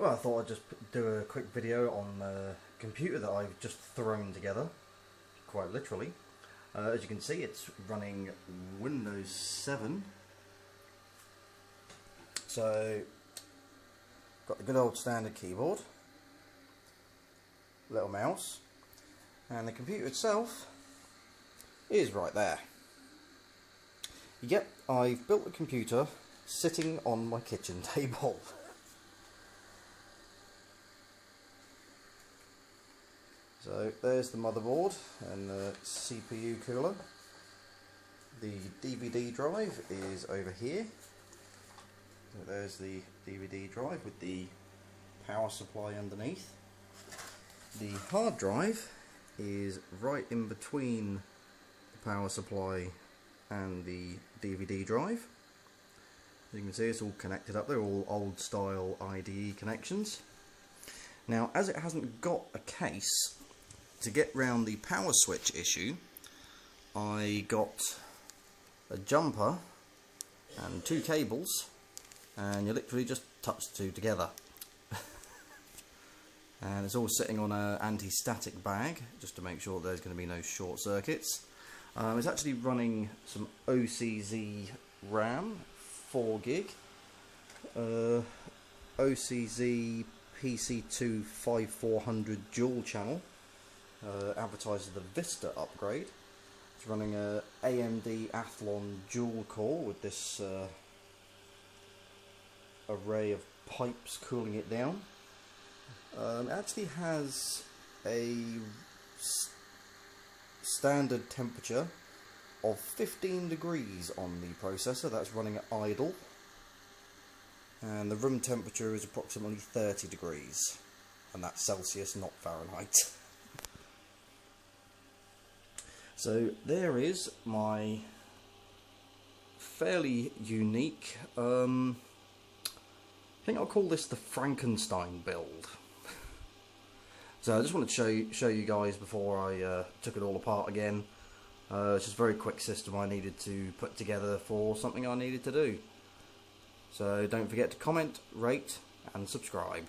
Well, I thought I'd just do a quick video on a computer that I've just thrown together, quite literally. As you can see, it's running Windows 7. So, got the good old standard keyboard, little mouse, and the computer itself is right there. Yep, I've built the computer sitting on my kitchen table. So there's the motherboard and the CPU cooler. The DVD drive is over here. So there's the DVD drive with the power supply underneath. The hard drive is right in between the power supply and the DVD drive. As you can see, it's all connected up. They're all old style IDE connections. Now, as it hasn't got a case, to get round the power switch issue, I got a jumper and two cables, and you literally just touch the two together. And it's all sitting on an anti-static bag, just to make sure there's going to be no short circuits. It's actually running some OCZ RAM, 4 gig, OCZ PC2 5400 Dual Channel, advertises the Vista upgrade. It's running a AMD Athlone dual core with this array of pipes cooling it down. It actually has a standard temperature of 15 degrees on the processor. That's running at idle, and the room temperature is approximately 30 degrees, and that's Celsius, not Fahrenheit. So there is my fairly unique, I think I'll call this the Frankenstein build. So I just wanted to show you guys before I took it all apart again. It's just a very quick system I needed to put together for something I needed to do. So don't forget to comment, rate and subscribe.